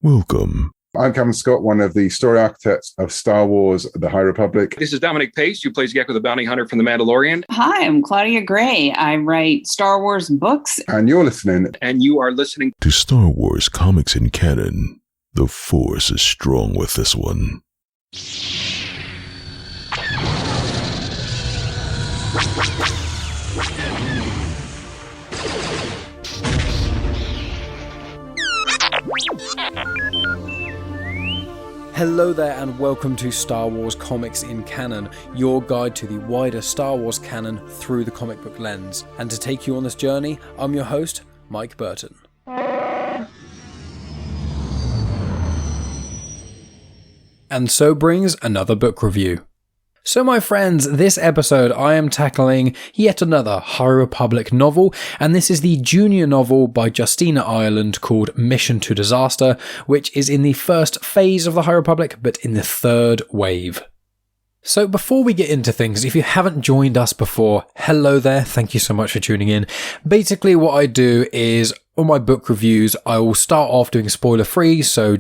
Welcome. I'm Cameron Scott, one of the story architects of Star Wars The High Republic. This is Dominic Pace, who plays Gekko the Bounty Hunter from The Mandalorian. Hi, I'm Claudia Gray. I write Star Wars books. And you're listening. And you are listening to Star Wars Comics in Canon. The Force is strong with this one. Hello there and welcome to Star Wars Comics in Canon, your guide to the wider Star Wars canon through the comic book lens. And to take you on this journey, I'm your host, Mike Burton. And so brings another book review. So my friends, this episode I am tackling yet another High Republic novel, and this is the junior novel by Justina Ireland called Mission to Disaster, which is in the first phase of the High Republic, but in the third wave. So before we get into things, if you haven't joined us before, hello there, thank you so much for tuning in. Basically what I do is, on my book reviews, I will start off doing spoiler free, so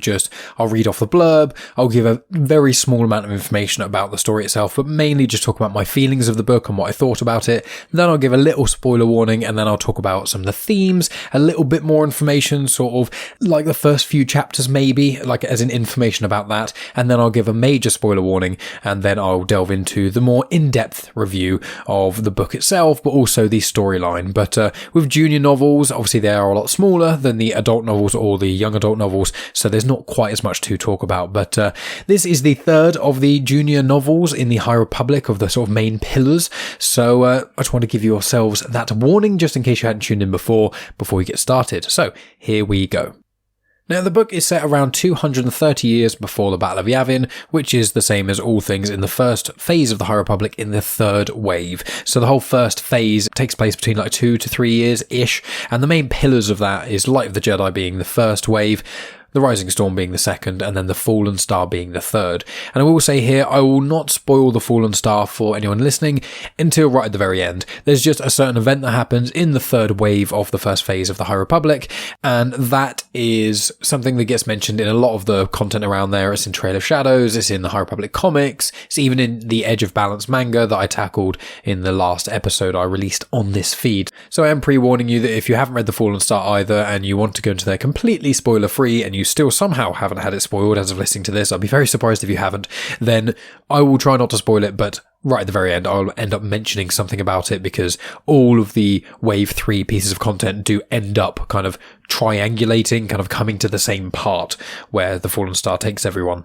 I'll read off the blurb, I'll give a very small amount of information about the story itself, but mainly just talk about my feelings of the book and what I thought about it. Then I'll give a little spoiler warning, and then I'll talk about some of the themes, a little bit more information, sort of like the first few chapters maybe, like as in information about that, and then I'll give a major spoiler warning, and then I'll delve into the more in-depth review of the book itself, but also the storyline. But with junior novels, obviously they are a lot smaller than the adult novels or the young adult novels, so there's not quite as much to talk about. But this is the third of the junior novels in the High Republic of the sort of main pillars, so I just want to give yourselves that warning just in case you hadn't tuned in before we get started. So here we go. Now, the book is set around 230 years before the Battle of Yavin, which is the same as all things in the first phase of the High Republic in the third wave. So the whole first phase takes place between like 2 to 3 years-ish, and the main pillars of that is Light of the Jedi being the first wave, the Rising Storm being the second, and then the Fallen Star being the third. And I will say here, I will not spoil the Fallen Star for anyone listening until right at the very end. There's just a certain event that happens in the third wave of the first phase of the High Republic, and that is something that gets mentioned in a lot of the content around there. It's in Trail of Shadows, it's in the High Republic comics, it's even in the Edge of Balance manga that I tackled in the last episode I released on this feed. So I am pre-warning you that if you haven't read the Fallen Star either, and you want to go into there completely spoiler-free, and you still somehow haven't had it spoiled as of listening to this, I'd be very surprised if you haven't, then I will try not to spoil it, but right at the very end I'll end up mentioning something about it, because all of the Wave 3 pieces of content do end up kind of triangulating, kind of coming to the same part where the Fallen Star takes everyone.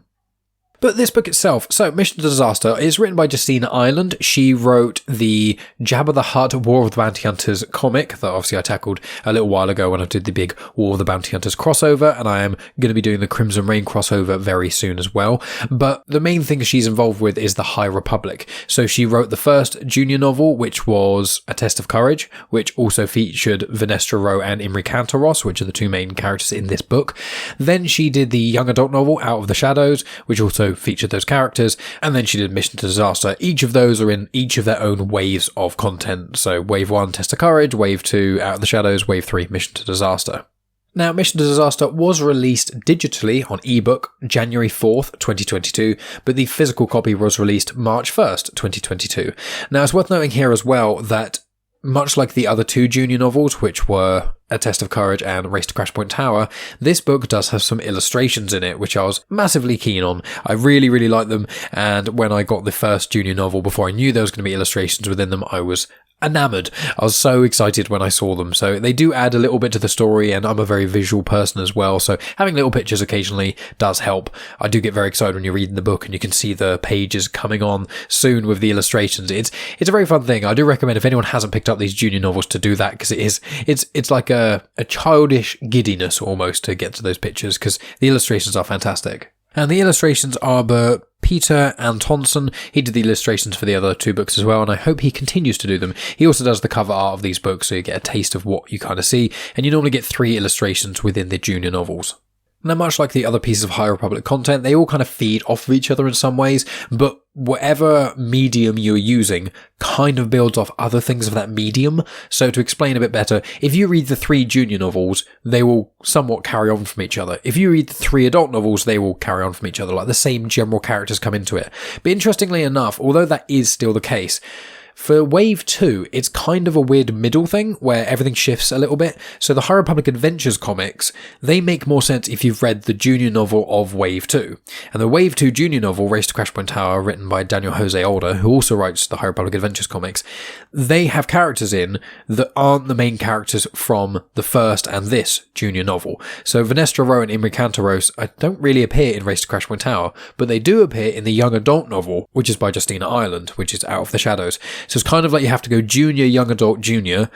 But this book itself, so Mission to Disaster, is written by Justina Ireland. She wrote the Jabba the Hutt War of the Bounty Hunters comic that obviously I tackled a little while ago when I did the big War of the Bounty Hunters crossover, and I am going to be doing the Crimson Reign crossover very soon as well. But the main thing she's involved with is the High Republic. So she wrote the first junior novel, which was A Test of Courage, which also featured Vernestra Rwoh and Imri, which are the two main characters in this book. Then she did the young adult novel Out of the Shadows, which also featured those characters, and then she did Mission to Disaster. Each of those are in each of their own waves of content. So Wave 1, Test of Courage, Wave 2, Out of the Shadows, Wave 3, Mission to Disaster. Now, Mission to Disaster was released digitally on ebook January 4th, 2022, but the physical copy was released March 1st, 2022. Now, it's worth noting here as well that much like the other two junior novels, which were A Test of Courage and Race to Crashpoint Tower, this book does have some illustrations in it, which I was massively keen on. I really, really like them, and when I got the first junior novel, before I knew there was going to be illustrations within them, I was enamored. I was so excited when I saw them. So they do add a little bit to the story, and I'm a very visual person as well, so having little pictures occasionally does help. I do get very excited when you're reading the book and you can see the pages coming on soon with the illustrations. It's a very fun thing. I do recommend, if anyone hasn't picked up these junior novels, to do that, because it's like a childish giddiness almost to get to those pictures, because the illustrations are fantastic. And the illustrations are by Peter Antonsen. He did the illustrations for the other two books as well, and I hope he continues to do them. He also does the cover art of these books, so you get a taste of what you kind of see, and you normally get 3 illustrations within the junior novels. Now, much like the other pieces of High Republic content, they all kind of feed off of each other in some ways, but whatever medium you're using kind of builds off other things of that medium. So to explain a bit better, if you read the 3 junior novels, they will somewhat carry on from each other. If you read the 3 adult novels, they will carry on from each other, like the same general characters come into it. But interestingly enough, although that is still the case, for Wave 2, it's kind of a weird middle thing where everything shifts a little bit. So the High Republic Adventures comics, they make more sense if you've read the junior novel of Wave 2. And the Wave 2 junior novel, Race to Crashpoint Tower, written by Daniel Jose Older, who also writes the High Republic Adventures comics, they have characters in that aren't the main characters from the first and this junior novel. So Vernestra Rwoh and Imri don't really appear in Race to Crashpoint Tower, but they do appear in the young adult novel, which is by Justina Ireland, which is Out of the Shadows. So it's kind of like you have to go junior, young adult, junior,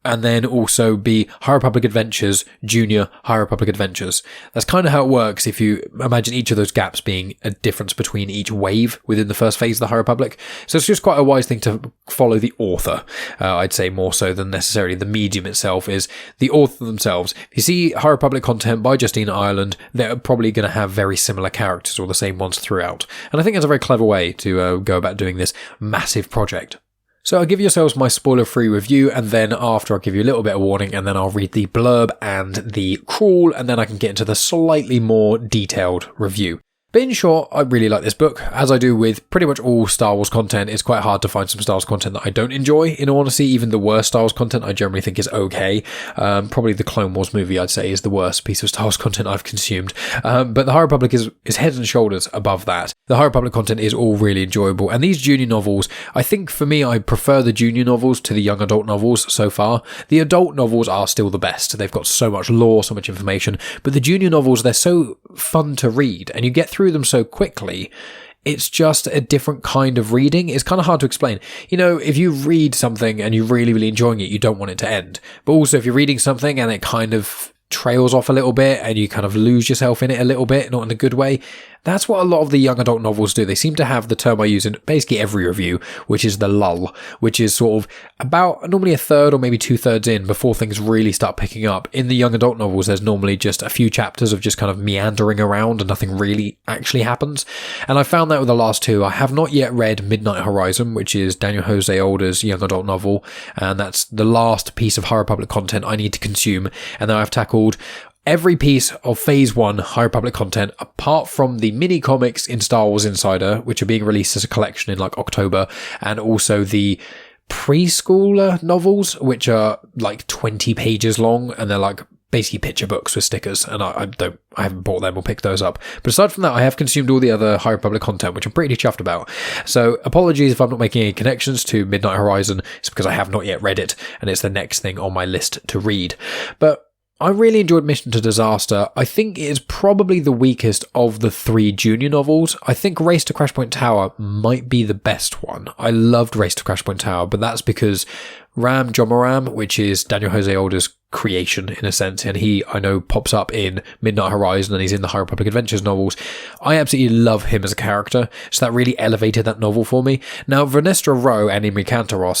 and then also be High Republic Adventures, Junior, High Republic Adventures. That's kind of how it works if you imagine each of those gaps being a difference between each wave within the first phase of the High Republic. So it's just quite a wise thing to follow the author. I'd say more so than necessarily the medium itself is the author themselves. If you see High Republic content by Justina Ireland, they're probably going to have very similar characters or the same ones throughout. And I think that's a very clever way to go about doing this massive project. So I'll give yourselves my spoiler-free review, and then after I'll give you a little bit of warning, and then I'll read the blurb and the crawl, and then I can get into the slightly more detailed review. But in short, I really like this book. As I do with pretty much all Star Wars content, it's quite hard to find some Star Wars content that I don't enjoy. In all honesty, even the worst Star Wars content I generally think is okay. Probably the Clone Wars movie, I'd say, is the worst piece of Star Wars content I've consumed. But the High Republic is heads and shoulders above that. The High Republic content is all really enjoyable. And these junior novels, I think for me, I prefer the junior novels to the young adult novels so far. The adult novels are still the best. They've got so much lore, so much information. But the junior novels, they're so fun to read, and you get through them so quickly. It's just a different kind of reading. It's kind of hard to explain. You know, if you read something and you're really, really enjoying it, you don't want it to end. But also if you're reading something and it kind of trails off a little bit and you kind of lose yourself in it a little bit, not in a good way, that's what a lot of the young adult novels do. They seem to have the term I use in basically every review, which is the lull, which is sort of about normally a third or maybe 2/3 in before things really start picking up. In the young adult novels, there's normally just a few chapters of just kind of meandering around and nothing really actually happens. And I found that with the last 2. I have not yet read Midnight Horizon, which is Daniel Jose Older's young adult novel, and that's the last piece of High Republic content I need to consume. And then I've tackled every piece of Phase 1 High Republic content, apart from the mini-comics in Star Wars Insider, which are being released as a collection in like October, and also the preschooler novels, which are like 20 pages long, and they're like basically picture books with stickers, and I haven't bought them or picked those up. But aside from that, I have consumed all the other High Republic content, which I'm pretty chuffed about. So apologies if I'm not making any connections to Midnight Horizon. It's because I have not yet read it, and it's the next thing on my list to read. But I really enjoyed Mission to Disaster. I think it is probably the weakest of the 3 junior novels. I think Race to Crashpoint Tower might be the best one. I loved Race to Crashpoint Tower, but that's because Ram Jomaram, which is Daniel Jose Older's creation in a sense, and he, I know, pops up in Midnight Horizon and he's in the High Republic Adventures novels. I absolutely love him as a character, so that really elevated that novel for me. Now, Vernestra Rwoh and Imri,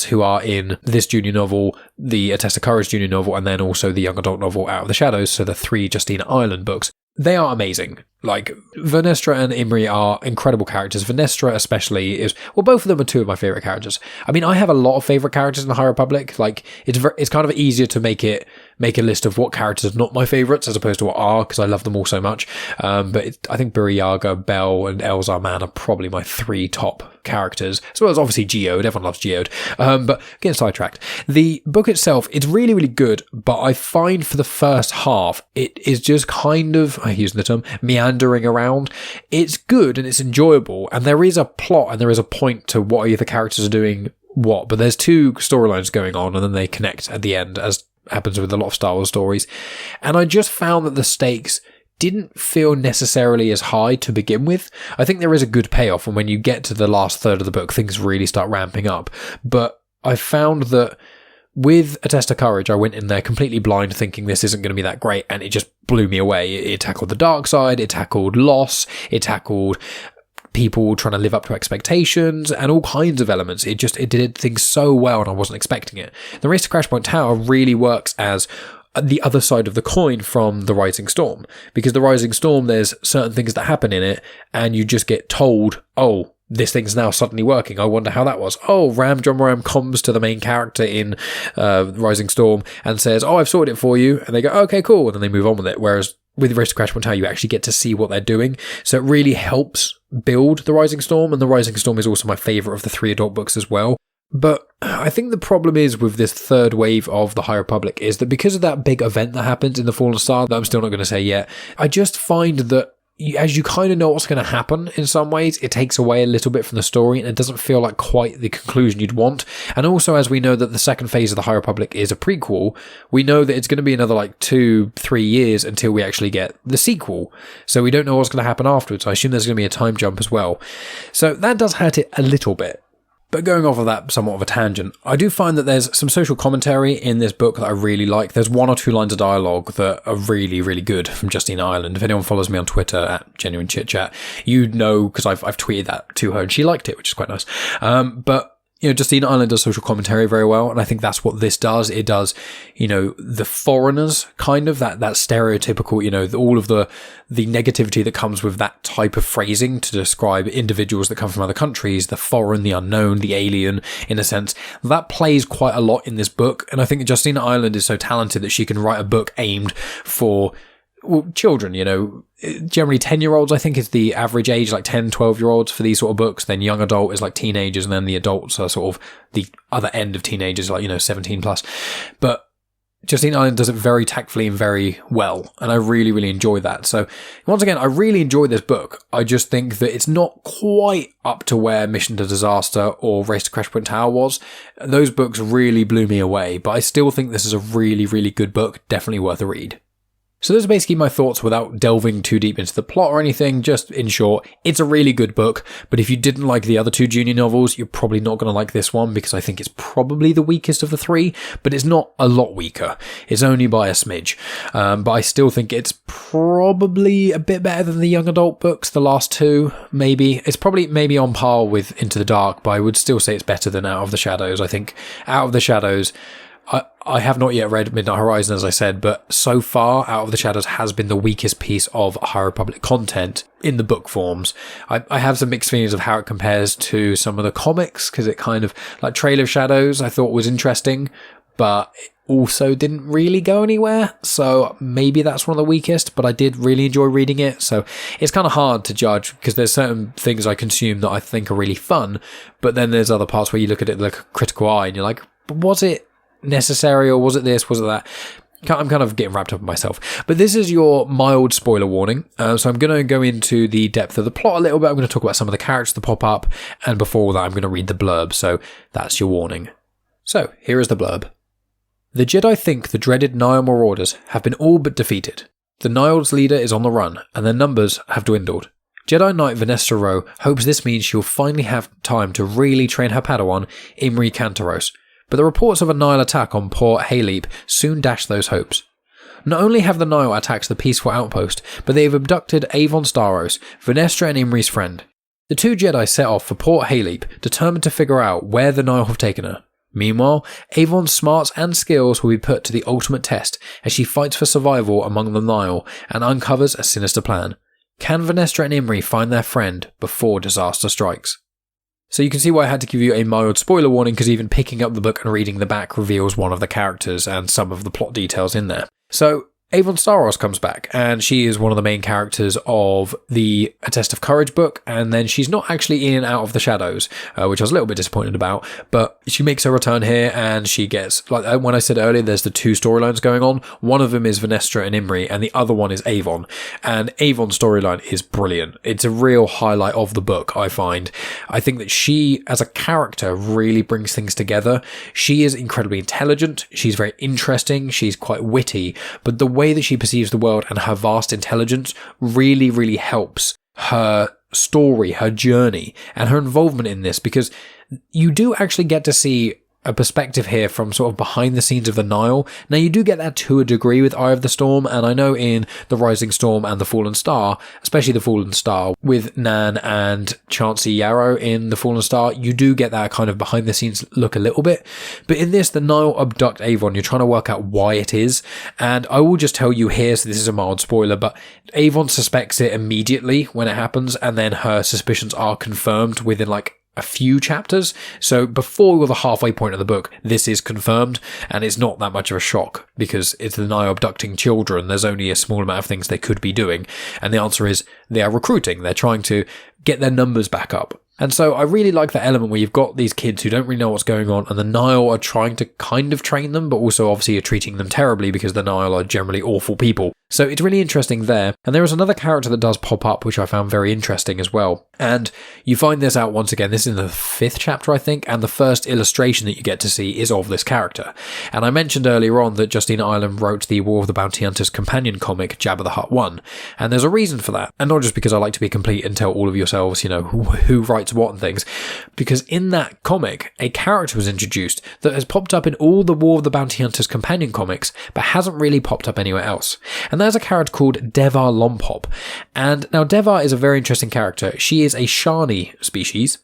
who are in this junior novel, the A Test of Courage junior novel, and then also the young adult novel Out of the Shadows, so the 3 Justina Ireland books, they are amazing. Like, Vernestra and Imri are incredible characters. Vernestra especially is, well, both of them are 2 of my favourite characters. I mean, I have a lot of favourite characters in the High Republic. Like, it's kind of easier to make a list of what characters are not my favourites as opposed to what are, because I love them all so much. But I think Buriaga, Bell, and Elzar Mann are probably my 3 top characters, as well as obviously Geode. Everyone loves Geode. But getting sidetracked. The book itself, it's really, really good, but I find for the first half, it is just kind of, I use the term, meandering around. It's good and it's enjoyable, and there is a plot and there is a point to what the characters are doing what, but there's 2 storylines going on and then they connect at the end, as happens with a lot of Star Wars stories. And I just found that the stakes didn't feel necessarily as high to begin with. I think there is a good payoff, and when you get to the last third of the book, things really start ramping up. But I found that with A Test of Courage, I went in there completely blind, thinking this isn't going to be that great, and it just blew me away. It tackled the dark side, it tackled loss, it tackled people trying to live up to expectations, and all kinds of elements. It did things so well, and I wasn't expecting it. The Race to Crashpoint Tower really works as the other side of the coin from The Rising Storm. Because The Rising Storm, there's certain things that happen in it, and you just get told, oh, this thing's now suddenly working. I wonder how that was. Oh, John Ram comes to the main character in Rising Storm and says, oh, I've sorted it for you. And they go, okay, cool. And then they move on with it. Whereas with Race to Crashpoint Tower, you actually get to see what they're doing. So it really helps build The Rising Storm. And The Rising Storm is also my favourite of the 3 adult books as well. But I think the problem is with this third wave of the High Republic is that because of that big event that happens in the Fallen Star, that I'm still not going to say yet, I just find that as you kind of know what's going to happen in some ways, it takes away a little bit from the story and it doesn't feel like quite the conclusion you'd want. And also, as we know that the second phase of the High Republic is a prequel, we know that it's going to be another 2-3 years until we actually get the sequel. So we don't know what's going to happen afterwards. I assume there's going to be a time jump as well. So that does hurt it a little bit. But going off of that, somewhat of a tangent, I do find that there's some social commentary in this book that I really like. There's 1 or 2 lines of dialogue that are really, really good from Justina Ireland. If anyone follows me on Twitter at Genuine Chit-Chat, you'd know, because I've tweeted that to her and she liked it, which is quite nice. But Justina Ireland does social commentary very well, and I think that's what this does. It does, the foreigners, kind of, that stereotypical, all of the negativity that comes with that type of phrasing to describe individuals that come from other countries, the foreign, the unknown, the alien, in a sense. That plays quite a lot in this book, and I think Justina Ireland is so talented that she can write a book aimed for children, generally 10-year-olds, I think, is the average age, 10, 12-year-olds for these sort of books. Then young adult is teenagers, and then the adults are sort of the other end of teenagers, 17 plus. But Justina Ireland does it very tactfully and very well, and I really, really enjoy that. So once again, I really enjoy this book. I just think that it's not quite up to where Mission to Disaster or Race to Crashpoint Tower was. Those books really blew me away, but I still think this is a really, really good book, definitely worth a read. So those are basically my thoughts without delving too deep into the plot or anything. Just in short, it's a really good book, but if you didn't like the other 2 junior novels, you're probably not going to like this one because I think it's probably the weakest of the 3, but it's not a lot weaker. It's only by a smidge. But I still think it's probably a bit better than the young adult books, the last 2, maybe. It's probably maybe on par with Into the Dark, but I would still say it's better than Out of the Shadows. I think Out of the Shadows, I have not yet read Midnight Horizon, as I said, but so far, Out of the Shadows has been the weakest piece of High Republic content in the book forms. I have some mixed feelings of how it compares to some of the comics, because it kind of, Trail of Shadows, I thought was interesting, but it also didn't really go anywhere, so maybe that's one of the weakest, but I did really enjoy reading it, so it's kind of hard to judge, because there's certain things I consume that I think are really fun, but then there's other parts where you look at it with a critical eye, and you're like, was it necessary, or was it this, was it that? I'm kind of getting wrapped up in myself. But this is your mild spoiler warning. So I'm going to go into the depth of the plot a little bit. I'm going to talk about some of the characters that pop up. And before all that, I'm going to read the blurb. So that's your warning. So here is the blurb. The Jedi think the dreaded Nihil Marauders have been all but defeated. The Nihil's leader is on the run, and their numbers have dwindled. Jedi Knight Vernestra Rwoh hopes this means she'll finally have time to really train her Padawan, Imri Kantaros. But the reports of a Nihil attack on Port Hayleap soon dash those hopes. Not only have the Nihil attacked the peaceful outpost, but they have abducted Avon Starros, Vernestra and Imri's friend. The 2 Jedi set off for Port Hayleap, determined to figure out where the Nihil have taken her. Meanwhile, Avon's smarts and skills will be put to the ultimate test as she fights for survival among the Nihil and uncovers a sinister plan. Can Vernestra and Imri find their friend before disaster strikes? So you can see why I had to give you a mild spoiler warning, because even picking up the book and reading the back reveals one of the characters and some of the plot details in there. So Avon Starros comes back, and she is one of the main characters of the A Test of Courage book, and then she's not actually in Out of the Shadows, which I was a little bit disappointed about, but she makes her return here, and she gets, when I said earlier, there's the 2 storylines going on. One of them is Vernestra and Imri, and the other one is Avon, and Avon's storyline is brilliant. It's a real highlight of the book, I find. I think that she, as a character, really brings things together. She is incredibly intelligent, she's very interesting, she's quite witty, but the way that she perceives the world and her vast intelligence really, really helps her story, her journey, and her involvement in this, because you do actually get to see a perspective here from sort of behind the scenes of the Nile. Now, you do get that to a degree with Eye of the Storm, and I know in The Rising Storm and The Fallen Star, especially The Fallen Star, with Nan and Chauncey Yarrow in The Fallen Star, you do get that kind of behind the scenes look a little bit. But in this, the Nile abduct Avon. You're trying to work out why it is, and I will just tell you here, so this is a mild spoiler, but Avon suspects it immediately when it happens, and then her suspicions are confirmed within like a few chapters. So before the halfway point of the book, this is confirmed, and it's not that much of a shock because it's the Nile abducting children. There's only a small amount of things they could be doing, and the answer is they are recruiting. They're trying to get their numbers back up. And so I really like that element where you've got these kids who don't really know what's going on, and the Nile are trying to kind of train them, but also obviously are treating them terribly because the Nile are generally awful people. So it's really interesting there. And there is another character that does pop up, which I found very interesting as well. And you find this out once again. This is in the 5th chapter, I think, and the first illustration that you get to see is of this character. And I mentioned earlier on that Justina Ireland wrote the War of the Bounty Hunters companion comic, Jabba the Hutt 1. And there's a reason for that. And not just because I like to be complete and tell all of yourselves, you know, who writes what and things. Because in that comic, a character was introduced that has popped up in all the War of the Bounty Hunters companion comics, but hasn't really popped up anywhere else. And there's a character called Devar Lompop. And now Devar is a very interesting character. She is a Shani species,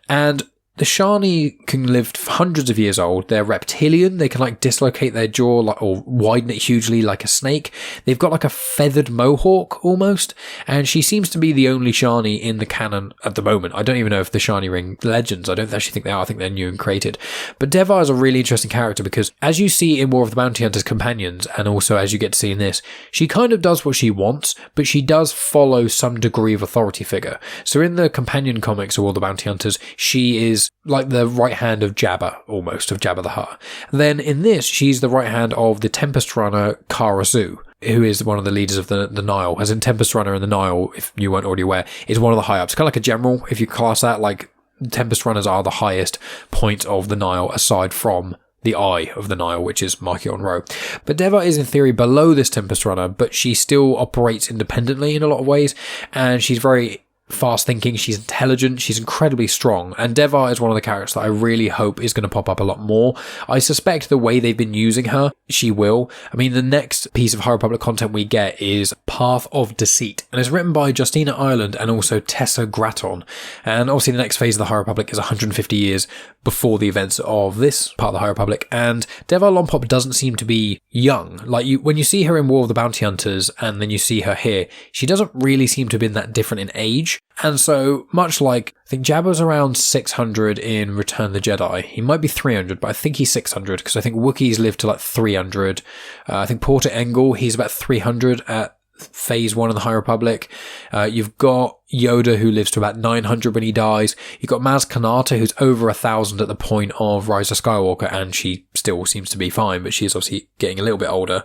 and the Shani can live for hundreds of years old. They're reptilian. They can like dislocate their jaw or widen it hugely like a snake. They've got like a feathered mohawk almost. And she seems to be the only Shani in the canon at the moment. I don't even know if the Shani Ring legends. I don't actually think they are. I think they're new and created. But Devar is a really interesting character because as you see in War of the Bounty Hunters companions, and also as you get to see in this, she kind of does what she wants, but she does follow some degree of authority figure. So in the companion comics of War of the Bounty Hunters, she is like the right hand of Jabba, almost, of Jabba the Hutt. Then in this, she's the right hand of the Tempest Runner Cara Zu, who is one of the leaders of the Nile. As in Tempest Runner in the Nile, if you weren't already aware, is one of the high-ups. Kind of like a general, if you class that, like Tempest Runners are the highest point of the Nile, aside from the Eye of the Nile, which is Marchion Row. But Devar is in theory below this Tempest Runner, but she still operates independently in a lot of ways, and she's very fast thinking, she's intelligent, she's incredibly strong, and Devar is one of the characters that I really hope is going to pop up a lot more. I suspect the way they've been using her, she will. I mean, the next piece of High Republic content we get is Path of Deceit, and it's written by Justina Ireland and also Tessa Gratton. And obviously the next phase of the High Republic is 150 years before the events of this part of the High Republic, and Devar Lompop doesn't seem to be young. Like, when you see her in War of the Bounty Hunters and then you see her here, she doesn't really seem to have been that different in age. And so, much like, I think Jabba's around 600 in Return of the Jedi. He might be 300, but I think he's 600, because I think Wookiees live to like 300. I think Porter Engle, he's about 300 at Phase 1 of the High Republic. You've got Yoda, who lives to about 900 when he dies. You've got Maz Kanata, who's over 1,000 at the point of Rise of Skywalker, and she still seems to be fine, but she's obviously getting a little bit older.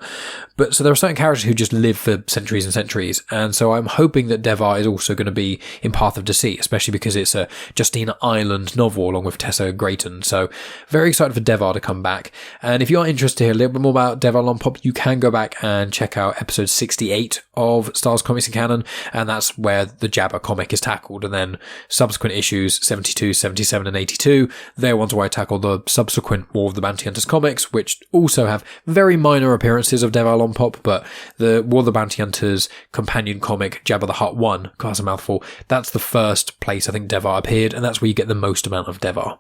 But so there are certain characters who just live for centuries and centuries, and so I'm hoping that Devar is also going to be in Path of Deceit, especially because it's a Justina Ireland novel along with Tessa Gratton. So very excited for Devar to come back. And if you are interested to hear a little bit more about Devar Lompop, you can go back and check out episode 68 of Star Wars Comics in Canon, and that's where the Jabba comic is tackled. And then subsequent issues 72, 77 and 82, they're ones where I tackle the subsequent War of the Bounty Hunters comics, which also have very minor appearances of Devar Lompop, but the War of the Bounty Hunters companion comic Jabba the Hutt 1, that's a mouthful, that's the first place I think Devar appeared, and that's where you get the most amount of Devar.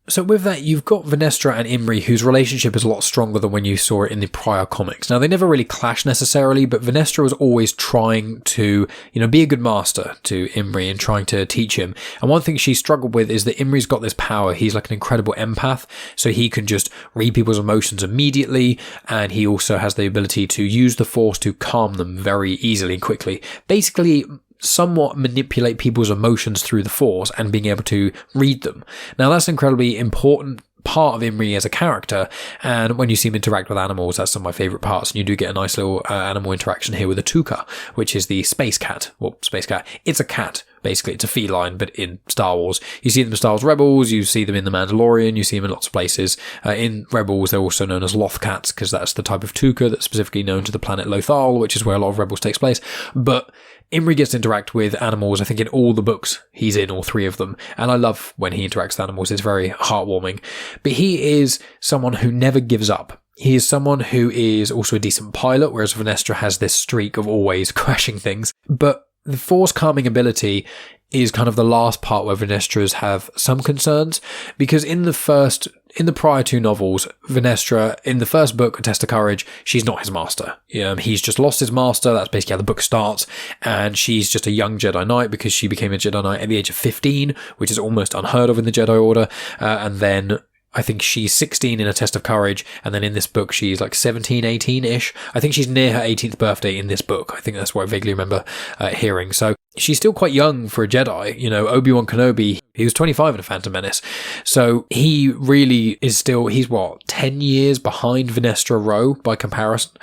So with that, you've got Vernestra and Imri, whose relationship is a lot stronger than when you saw it in the prior comics. Now, they never really clash necessarily, but Vernestra was always trying to, be a good master to Imri and trying to teach him. And one thing she struggled with is that Imri's got this power. He's like an incredible empath, so he can just read people's emotions immediately, and he also has the ability to use the Force to calm them very easily and quickly. Basically, somewhat manipulate people's emotions through the Force and being able to read them. Now, that's an incredibly important part of Imri as a character, and when you see him interact with animals, that's some of my favourite parts, and you do get a nice little animal interaction here with a Tuca, which is the space cat. Well, space cat. It's a cat. Basically, it's a feline, but in Star Wars. You see them in Star Wars Rebels, you see them in The Mandalorian, you see them in lots of places. In Rebels, they're also known as Loth cats, because that's the type of Tuca that's specifically known to the planet Lothal, which is where a lot of Rebels takes place. But Imri gets to interact with animals, I think, in all the books he's in, all 3 of them. And I love when he interacts with animals. It's very heartwarming. But he is someone who never gives up. He is someone who is also a decent pilot, whereas Vernestra has this streak of always crashing things. But the Force calming ability is kind of the last part where Venestras have some concerns, because in the prior 2 novels, Vernestra, in the first book, A Test of Courage, she's not his master. He's just lost his master. That's basically how the book starts. And she's just a young Jedi Knight because she became a Jedi Knight at the age of 15, which is almost unheard of in the Jedi Order. And then I think she's 16 in A Test of Courage, and then in this book she's like 17, 18-ish. I think she's near her 18th birthday in this book. I think that's what I vaguely remember hearing. So she's still quite young for a Jedi. Obi-Wan Kenobi, he was 25 in A Phantom Menace. So he really is still, he's 10 years behind Vernestra Rwoh by comparison,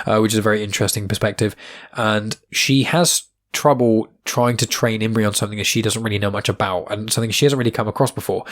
which is a very interesting perspective. And she has trouble trying to train Imri on something that she doesn't really know much about, and something she hasn't really come across before.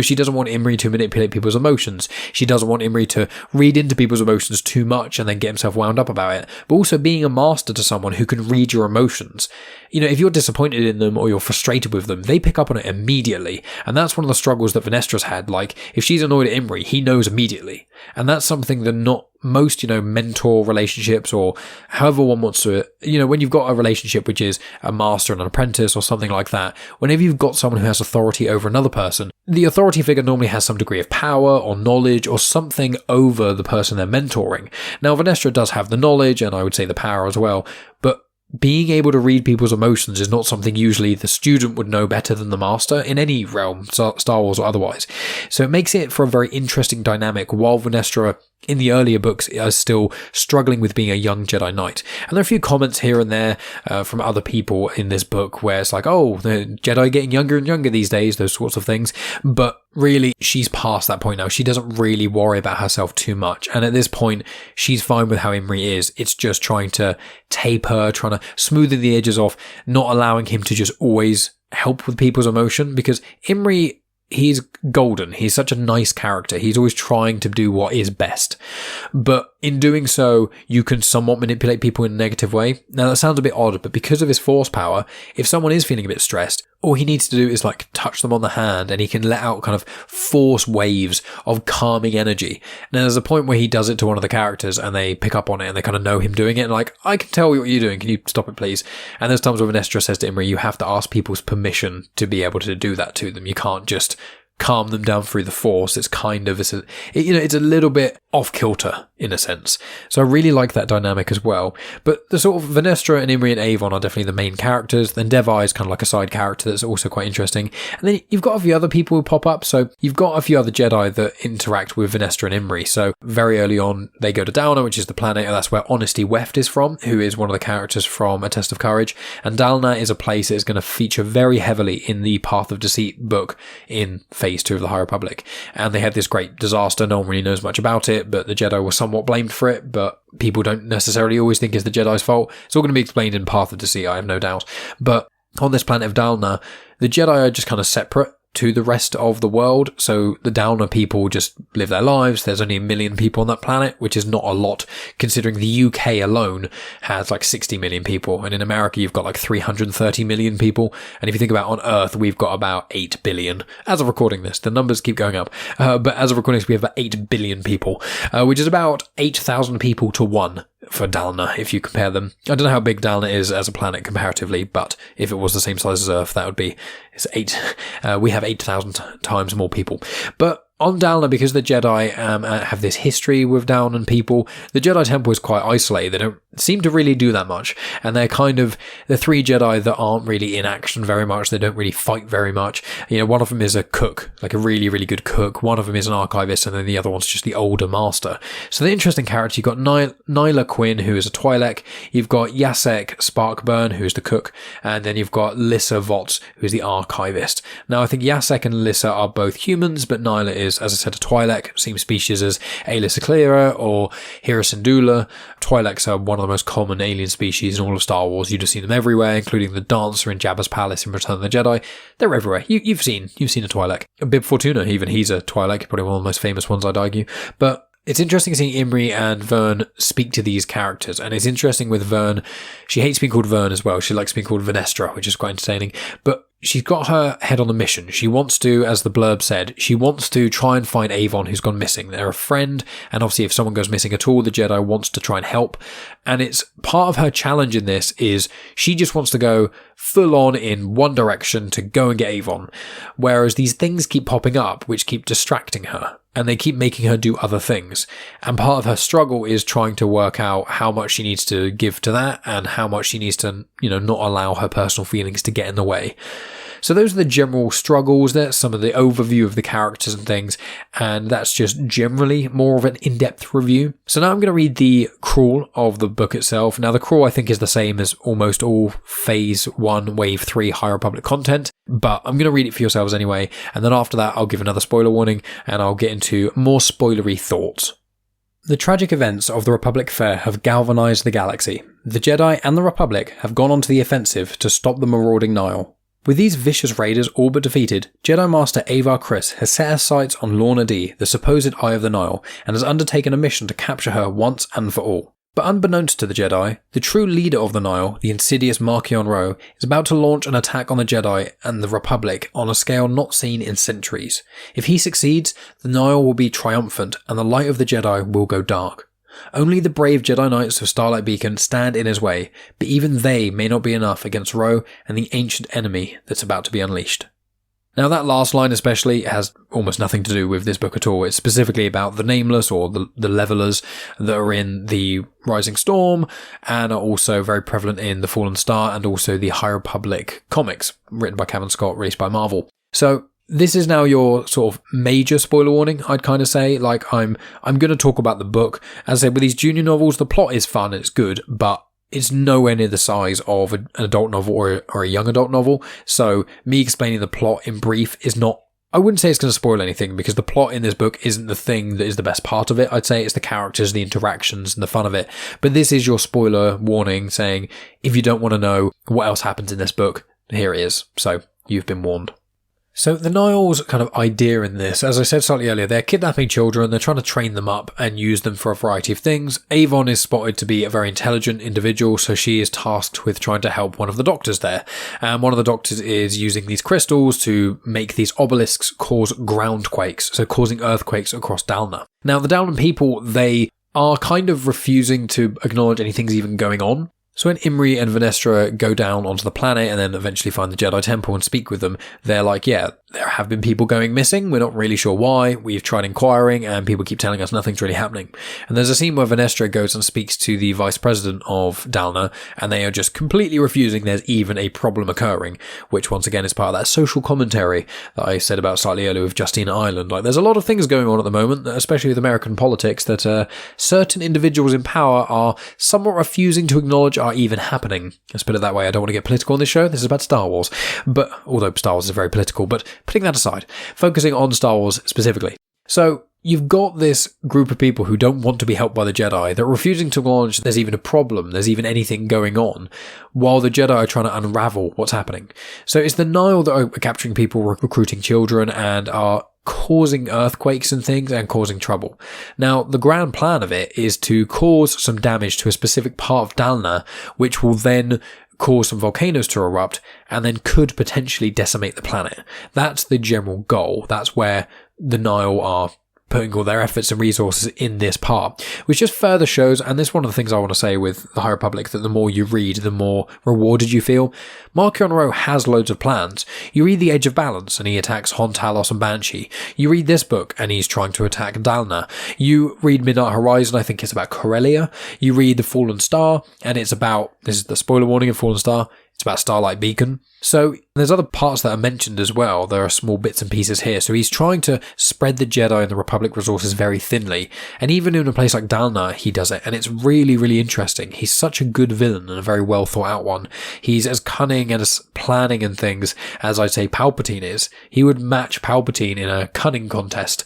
She doesn't want Imri to manipulate people's emotions. She doesn't want Imri to read into people's emotions too much and then get himself wound up about it. But also being a master to someone who can read your emotions. If you're disappointed in them or you're frustrated with them, they pick up on it immediately. And that's one of the struggles that Venestra's had. Like, if she's annoyed at Imri, he knows immediately. And that's something that not most, mentor relationships, or however one wants to, when you've got a relationship which is a master and an apprentice or something like that, whenever you've got someone who has authority over another person, the authority figure normally has some degree of power or knowledge or something over the person they're mentoring. Now, Vernestra does have the knowledge, and I would say the power as well, but being able to read people's emotions is not something usually the student would know better than the master in any realm, Star Wars or otherwise. So it makes it for a very interesting dynamic, while Vernestra in the earlier books is still struggling with being a young Jedi Knight. And there are a few comments here and there from other people in this book where it's like, oh, the Jedi getting younger and younger these days, those sorts of things. But really, she's past that point now. She doesn't really worry about herself too much. And at this point, she's fine with how Imri is. It's just trying to tape her, trying to smoothen the edges off, not allowing him to just always help with people's emotion, because Imri, he's golden. He's such a nice character. He's always trying to do what is best. But in doing so, you can somewhat manipulate people in a negative way. Now, that sounds a bit odd, but because of his force power, if someone is feeling a bit stressed, all he needs to do is touch them on the hand, and he can let out kind of force waves of calming energy. Now, there's a point where he does it to one of the characters and they pick up on it and they kind of know him doing it, and I can tell what you're doing. Can you stop it, please? And there's times where Vernestra says to Imri, you have to ask people's permission to be able to do that to them. You can't just calm them down through the force. It's a little bit off kilter in a sense. So I really like that dynamic as well. But the sort of Vernestra and Imri and Avon are definitely the main characters. Then Devi is kind of like a side character that's also quite interesting. And then you've got a few other people who pop up. So you've got a few other Jedi that interact with Vernestra and Imri. So very early on, they go to Dalna, which is the planet, and that's where Honesty Weft is from, who is one of the characters from A Test of Courage. And Dalna is a place that is going to feature very heavily in the Path of Deceit book in Phase 2 of the High Republic. And they had this great disaster. No one really knows much about it, but the Jedi were somewhat blamed for it, but people don't necessarily always think it's the Jedi's fault. It's all going to be explained in Path of Deceit, I have no doubt. But on this planet of Dalna, the Jedi are just kind of separate to the rest of the world. So the Dalna people just live their lives. There's only 1 million people on that planet, which is not a lot considering the UK alone has 60 million people. And in America, you've got 330 million people. And if you think about on Earth, we've got about 8 billion. As of recording this, the numbers keep going up. But as of recording this, we have about 8 billion people, which is about 8,000 people to 1 for Dalna, if you compare them. I don't know how big Dalna is as a planet comparatively, but if it was the same size as Earth, that would be, we have 8,000 times more people. But on Dalna, because the Jedi have this history with Dalnan people, the Jedi Temple is quite isolated. They don't seem to really do that much. And they're kind of the 3 Jedi that aren't really in action very much. They don't really fight very much. One of them is a cook, a really, really good cook. One of them is an archivist, and then the other one's just the older master. So the interesting character, you've got Nyla Quinn, who is a Twi'lek. You've got Yasek Sparkburn, who is the cook. And then you've got Lissa Votz, who is the archivist. Now, I think Yasek and Lissa are both humans, but Nyla is, as I said, a Twi'lek, same species as Alis Eclaira or Hera Syndulla. Twi'leks are one of the most common alien species in all of Star Wars. You'd have seen them everywhere, including the dancer in Jabba's palace in Return of the Jedi. They're everywhere. You've seen a Twi'lek. Bib Fortuna, even he's a Twi'lek, probably one of the most famous ones, I'd argue. But It's interesting seeing Imri and Vern speak to these characters, and it's interesting with Vern. She hates being called Vern as well. She likes being called Vernestra, which is quite entertaining. But she's got her head on a mission. She wants to, as the blurb said, she wants to try and find Avon, who's gone missing. They're a friend, and obviously if someone goes missing at all, the Jedi wants to try and help. And it's part of her challenge in this is she just wants to go full on in one direction to go and get Avon. Whereas these things keep popping up, which keep distracting her. And they keep making her do other things. And part of her struggle is trying to work out how much she needs to give to that and how much she needs to, not allow her personal feelings to get in the way. So those are the general struggles. That's some of the overview of the characters and things. And that's just generally more of an in-depth review. So now I'm going to read the crawl of the book itself. Now the crawl I think is the same as almost all Phase 1, Wave 3 High Republic content. But I'm going to read it for yourselves anyway. And then after that I'll give another spoiler warning and I'll get into more spoilery thoughts. The tragic events of the Republic Fair have galvanized the galaxy. The Jedi and the Republic have gone onto the offensive to stop the marauding Nihil. With these vicious raiders all but defeated, Jedi Master Avar Kriss has set her sights on Lorna Dee, the supposed Eye of the Nihil, and has undertaken a mission to capture her once and for all. But unbeknownst to the Jedi, the true leader of the Nihil, the insidious Marchion Ro, is about to launch an attack on the Jedi and the Republic on a scale not seen in centuries. If he succeeds, the Nihil will be triumphant and the light of the Jedi will go dark. Only the brave Jedi Knights of Starlight Beacon stand in his way, but even they may not be enough against Ro and the ancient enemy that's about to be unleashed. Now that last line especially has almost nothing to do with this book at all. It's specifically about the Nameless or the Levelers that are in the Rising Storm and are also very prevalent in The Fallen Star and also the High Republic comics written by Cavan Scott, released by Marvel. So this is now your sort of major spoiler warning, I'd kind of say. Like, I'm going to talk about the book. As I said, with these junior novels, the plot is fun, it's good, but it's nowhere near the size of an adult novel or a young adult novel. So me explaining the plot in brief is not, I wouldn't say it's going to spoil anything, because the plot in this book isn't the thing that is the best part of it. I'd say it's the characters, the interactions, and the fun of it. But this is your spoiler warning saying, if you don't want to know what else happens in this book, here it is. So you've been warned. So the Nihil's kind of idea in this, as I said slightly earlier, they're kidnapping children, they're trying to train them up and use them for a variety of things. Avon is spotted to be a very intelligent individual, so she is tasked with trying to help one of the doctors there. And one of the doctors is using these crystals to make these obelisks cause ground quakes, so causing earthquakes across Dalna. Now the Dalna people, they are kind of refusing to acknowledge anything's even going on. So when Imri and Vernestra go down onto the planet and then eventually find the Jedi Temple and speak with them, they're like, yeah, there have been people going missing. We're not really sure why. We've tried inquiring and people keep telling us nothing's really happening. And there's a scene where Vernestra goes and speaks to the Vice President of Dalna and they are just completely refusing there's even a problem occurring, which once again is part of that social commentary that I said about slightly earlier with Justina Ireland. Like, there's a lot of things going on at the moment, especially with American politics, that certain individuals in power are somewhat refusing to acknowledge are even happening. Let's put it that way. I don't want to get political on this show. This is about Star Wars. But although Star Wars is very political, but putting that aside, focusing on Star Wars specifically. So you've got this group of people who don't want to be helped by the Jedi. They're refusing to acknowledge there's even a problem, there's even anything going on, while the Jedi are trying to unravel what's happening. So it's the Nihil that are capturing people, recruiting children, and are causing earthquakes and things and causing trouble. Now, the grand plan of it is to cause some damage to a specific part of Dalna, which will then cause some volcanoes to erupt and then could potentially decimate the planet. That's the general goal. That's where the Nihil are putting all their efforts and resources in this part, which just further shows, and this is one of the things I want to say with the High Republic, that the more you read, the more rewarded you feel. Marchion Ro has loads of plans. You read The Age of Balance and he attacks Hon Talos and Banshee. You read this book and he's trying to attack Dalna. You read Midnight Horizon, I think it's about Corellia. You read The Fallen Star and it's about, this is the spoiler warning of Fallen Star, it's about Starlight Beacon. So there's other parts that are mentioned as well. There are small bits and pieces here. So he's trying to spread the Jedi and the Republic resources very thinly. And even in a place like Dalna, he does it. And it's really, really interesting. He's such a good villain and a very well thought out one. He's as cunning and as planning and things as I'd say Palpatine is. He would match Palpatine in a cunning contest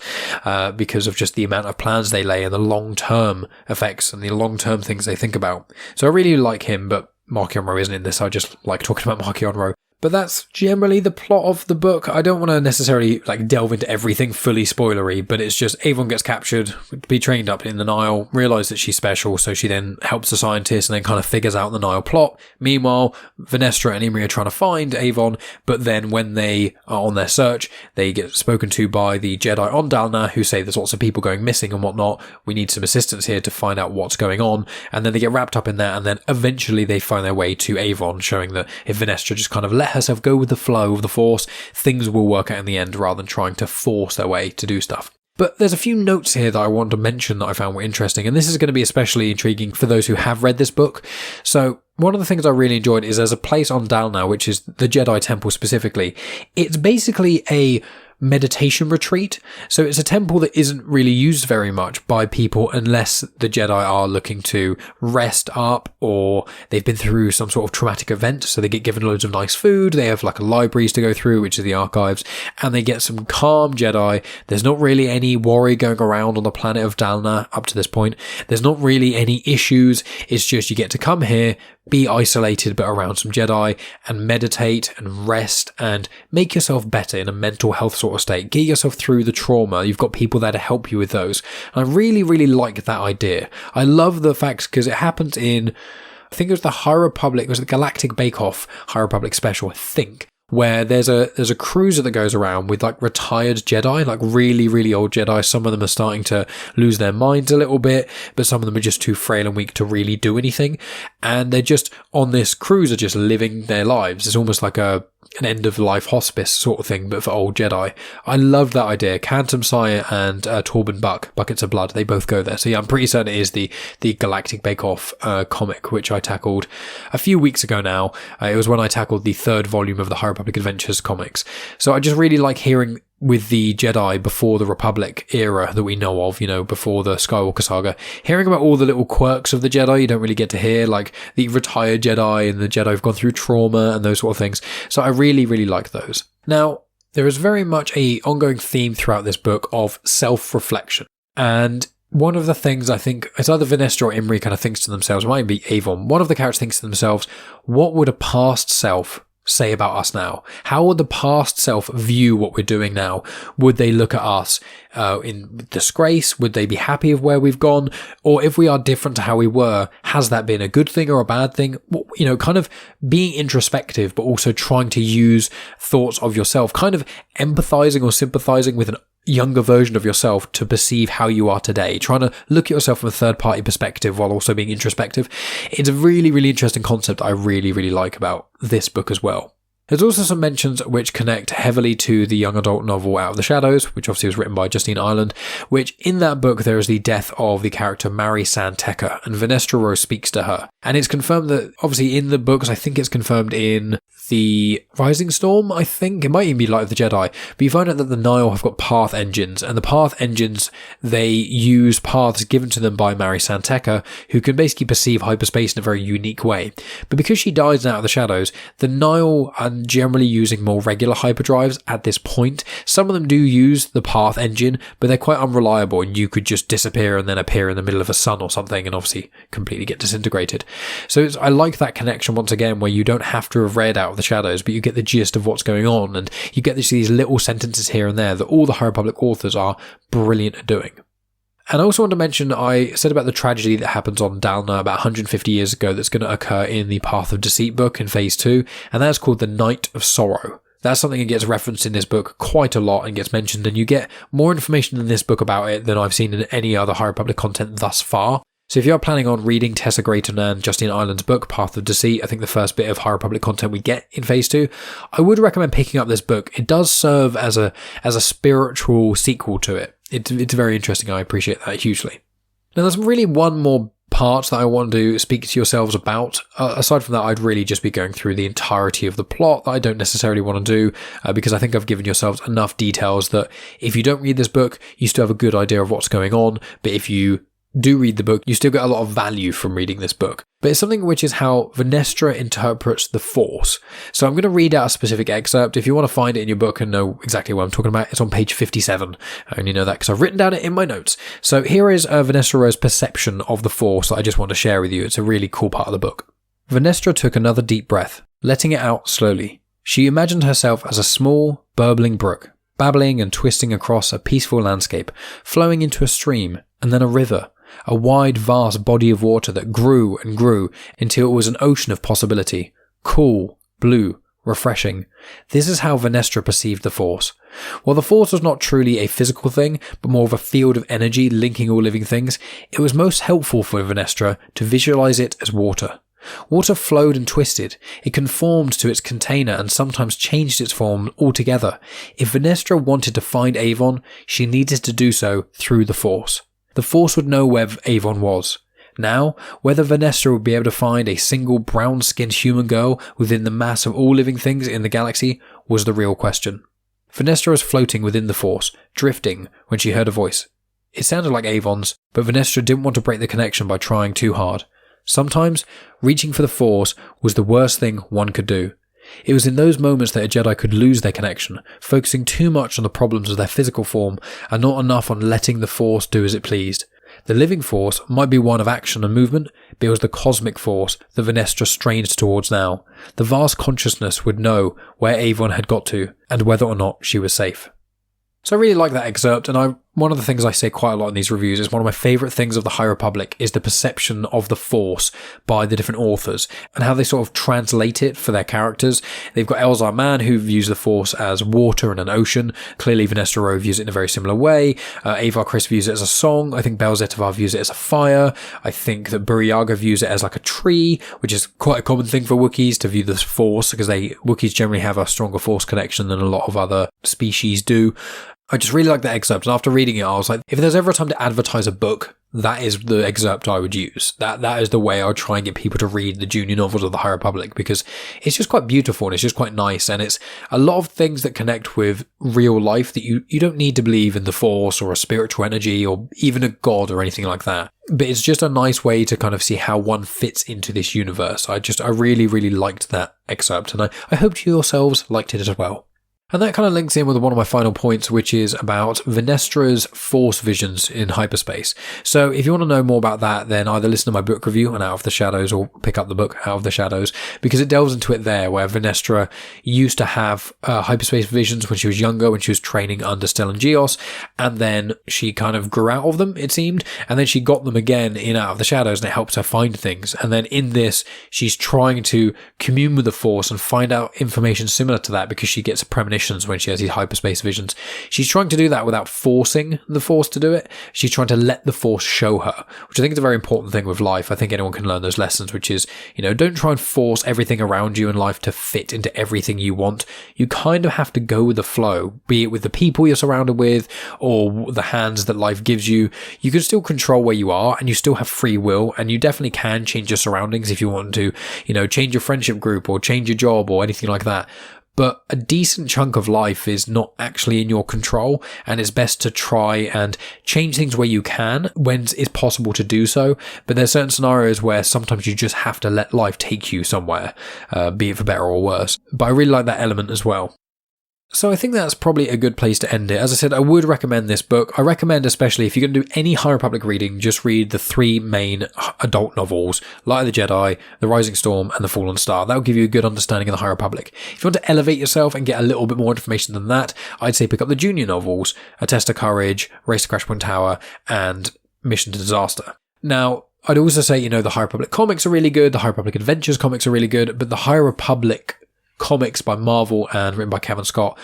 because of just the amount of plans they lay and the long-term effects and the long-term things they think about. So I really like him, but Marchion Ro isn't in this. I just like talking about Marchion Ro. But that's generally the plot of the book. I don't want to necessarily delve into everything fully spoilery, but it's just Avon gets captured, be trained up in the Nile, realise that she's special, so she then helps the scientists and then kind of figures out the Nile plot. Meanwhile, Vernestra and Imri are trying to find Avon, but then when they are on their search, they get spoken to by the Jedi on Dalna, who say there's lots of people going missing and whatnot. We need some assistance here to find out what's going on. And then they get wrapped up in that, and then eventually they find their way to Avon, showing that if Vernestra just kind of let herself go with the flow of the Force, things will work out in the end rather than trying to force their way to do stuff. But there's a few notes here that I want to mention that I found were interesting, and this is going to be especially intriguing for those who have read this book. So one of the things I really enjoyed is there's a place on Dalna, which is the Jedi Temple specifically. It's basically a meditation retreat. So it's a temple that isn't really used very much by people unless the Jedi are looking to rest up or they've been through some sort of traumatic event. So they get given loads of nice food. They have libraries to go through, which is the archives, and they get some calm Jedi. There's not really any worry going around on the planet of Dalna up to this point. There's not really any issues. It's just you get to come here, be isolated but around some Jedi, and meditate and rest and make yourself better in a mental health sort of state. Get yourself through the trauma. You've got people there to help you with those. And I really, really like that idea. I love the fact because it happens in, I think it was the High Republic, it was the Galactic Bake Off High Republic special, I think, where there's a cruiser that goes around with retired Jedi, really, really old Jedi. Some of them are starting to lose their minds a little bit, but some of them are just too frail and weak to really do anything. And they're just on this cruiser, just living their lives. It's almost like an end-of-life hospice sort of thing, but for old Jedi. I love that idea. Cantum Sire and Torben Buck, Buckets of Blood, they both go there. So yeah, I'm pretty certain it is the Galactic Bake Off comic, which I tackled a few weeks ago now. It was when I tackled the 3rd volume of the High Republic Adventures comics. So I just really like hearing with the Jedi before the Republic era that we know of, before the Skywalker saga, hearing about all the little quirks of the Jedi you don't really get to hear, like the retired Jedi and the Jedi who've gone through trauma and those sort of things. So I really, really like those. Now, there is very much a ongoing theme throughout this book of self-reflection. And one of the things I think, it's either Vernestra or Imri kind of thinks to themselves, it might be Avon, one of the characters thinks to themselves, what would a past self say about us now? How would the past self view what we're doing now? Would they look at us in disgrace? Would they be happy of where we've gone? Or if we are different to how we were, has that been a good thing or a bad thing? Kind of being introspective, but also trying to use thoughts of yourself, kind of empathizing or sympathizing with an younger version of yourself to perceive how you are today, trying to look at yourself from a third party perspective while also being introspective. It's a really, really interesting concept I really, really like about this book as well. There's also some mentions which connect heavily to the young adult novel Out of the Shadows, which obviously was written by Justina Ireland, which in that book there is the death of the character Mari Santeca, and Vernestra Rwoh speaks to her. And it's confirmed that, obviously in the books, I think it's confirmed in the Rising Storm, I think. It might even be Light of the Jedi. But you find out that the Nile have got path engines, and the path engines, they use paths given to them by Mari Santeca, who can basically perceive hyperspace in a very unique way. But because she dies in Out of the Shadows, the Nile are generally using more regular hyperdrives at this point. Some of them do use the path engine, but they're quite unreliable, and you could just disappear and then appear in the middle of a sun or something and obviously completely get disintegrated. So I like that connection once again, where you don't have to have read Out of the Shadows, but you get the gist of what's going on, and you get these little sentences here and there that all the High Republic authors are brilliant at doing. And I also want to mention, I said about the tragedy that happens on Dalna about 150 years ago that's going to occur in the Path of Deceit book in Phase 2, and that's called the Night of Sorrow. That's something that gets referenced in this book quite a lot and gets mentioned, and you get more information in this book about it than I've seen in any other High Republic content thus far. So if you're planning on reading Tessa Grayton and Justina Ireland's book, Path of Deceit, I think the first bit of High Republic content we get in Phase 2, I would recommend picking up this book. It does serve as a spiritual sequel to it. It's very interesting. I appreciate that hugely. Now, there's really one more part that I want to speak to yourselves about. Aside from that, I'd really just be going through the entirety of the plot that I don't necessarily want to do, because I think I've given yourselves enough details that if you don't read this book, you still have a good idea of what's going on. But if you do read the book, you still get a lot of value from reading this book. But it's something which is how Vernestra interprets the Force. So I'm going to read out a specific excerpt. If you want to find it in your book and know exactly what I'm talking about, it's on page 57. I only know that because I've written down it in my notes. So here is Vernestra Rwoh's perception of the Force that I just want to share with you. It's a really cool part of the book. Vernestra took another deep breath, letting it out slowly. She imagined herself as a small, burbling brook, babbling and twisting across a peaceful landscape, flowing into a stream, and then a river, a wide, vast body of water that grew and grew until it was an ocean of possibility, cool, blue, refreshing. This is how Vernestra perceived the Force. While the Force was not truly a physical thing, but more of a field of energy linking all living things, it was most helpful for Vernestra to visualize it as water. Water flowed and twisted. It conformed to its container and sometimes changed its form altogether. If Vernestra wanted to find Avon, she needed to do so through the Force. The Force would know where Avon was. Now, whether Vernestra would be able to find a single brown-skinned human girl within the mass of all living things in the galaxy was the real question. Vernestra was floating within the Force, drifting, when she heard a voice. It sounded like Avon's, but Vernestra didn't want to break the connection by trying too hard. Sometimes, reaching for the Force was the worst thing one could do. It was in those moments that a Jedi could lose their connection, focusing too much on the problems of their physical form and not enough on letting the Force do as it pleased. The living Force might be one of action and movement, but it was the cosmic Force that Vernestra strained towards now. The vast consciousness would know where Avon had got to and whether or not she was safe. So I really like that excerpt, and one of the things I say quite a lot in these reviews is one of my favourite things of the High Republic is the perception of the Force by the different authors and how they sort of translate it for their characters. They've got Elzar Mann, who views the Force as water and an ocean. Clearly Vernestra Rwoh views it in a very similar way. Avar Kriss views it as a song. I think Bel Zettivar views it as a fire. I think that Burryaga views it as like a tree, which is quite a common thing for Wookiees to view the Force, because Wookiees generally have a stronger Force connection than a lot of other species do. I just really like that excerpt, and after reading it, I was like, if there's ever a time to advertise a book, that is the excerpt I would use. That is the way I would try and get people to read the junior novels of the High Republic, because it's just quite beautiful and it's just quite nice, and it's a lot of things that connect with real life that you don't need to believe in the Force or a spiritual energy or even a god or anything like that. But it's just a nice way to kind of see how one fits into this universe. I really, really liked that excerpt, and I hope you yourselves liked it as well. And that kind of links in with one of my final points, which is about Vernestra's Force visions in hyperspace. So if you want to know more about that, then either listen to my book review on Out of the Shadows or pick up the book Out of the Shadows, because it delves into it there, where Vernestra used to have hyperspace visions when she was younger, when she was training under Stellan Gios, and then she kind of grew out of them, it seemed, and then she got them again in Out of the Shadows, and it helped her find things. And then in this, she's trying to commune with the Force and find out information similar to that, because she gets a premonition when she has these hyperspace visions. She's trying to do that without forcing the Force to do it. She's trying to let the Force show her, which I think is a very important thing with life. I think anyone can learn those lessons, which is, don't try and force everything around you in life to fit into everything you want. You kind of have to go with the flow, be it with the people you're surrounded with or the hands that life gives you. You can still control where you are, and you still have free will, and you definitely can change your surroundings if you want to, change your friendship group or change your job or anything like that. But a decent chunk of life is not actually in your control, and it's best to try and change things where you can, when it's possible to do so. But there's certain scenarios where sometimes you just have to let life take you somewhere, be it for better or worse. But I really like that element as well. So I think that's probably a good place to end it. As I said, I would recommend this book. I recommend, especially if you're going to do any High Republic reading, just read the 3 main adult novels, Light of the Jedi, The Rising Storm, and The Fallen Star. That will give you a good understanding of the High Republic. If you want to elevate yourself and get a little bit more information than that, I'd say pick up the junior novels, A Test of Courage, Race to Crashpoint Tower, and Mission to Disaster. Now, I'd also say, the High Republic comics are really good, the High Republic Adventures comics are really good, but the High Republic comics by Marvel and written by Kevin Scott,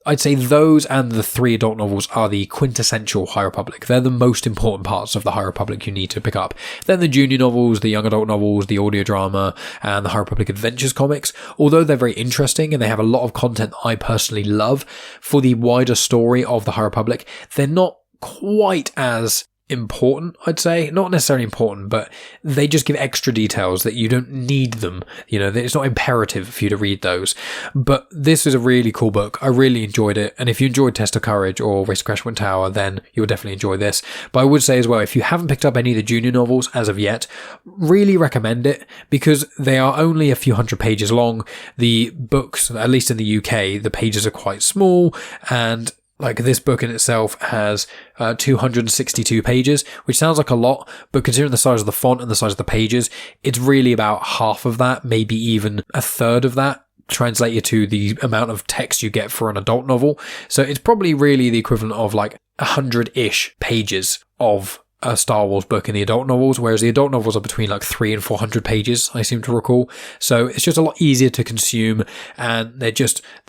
I'd say those and the 3 adult novels are the quintessential High Republic. They're the most important parts of the High Republic you need to pick up. Then the junior novels, the young adult novels, the audio drama, and the High Republic Adventures comics, although they're very interesting and they have a lot of content I personally love for the wider story of the High Republic, they're not quite as important, I'd say. Not necessarily important, but they just give extra details that you don't need them. It's not imperative for you to read those. But this is a really cool book. I really enjoyed it. And if you enjoyed Test of Courage or Race to Crashpoint Tower, then you'll definitely enjoy this. But I would say as well, if you haven't picked up any of the junior novels as of yet, really recommend it, because they are only a few hundred pages long. The books, at least in the UK, the pages are quite small, and this book in itself has 262 pages, which sounds like a lot, but considering the size of the font and the size of the pages, it's really about half of that, maybe even a third of that translated to the amount of text you get for an adult novel. So it's probably really the equivalent of like 100-ish pages of a Star Wars book in the adult novels, whereas the adult novels are between like 300 and 400 pages, I seem to recall. So it's just a lot easier to consume, and they're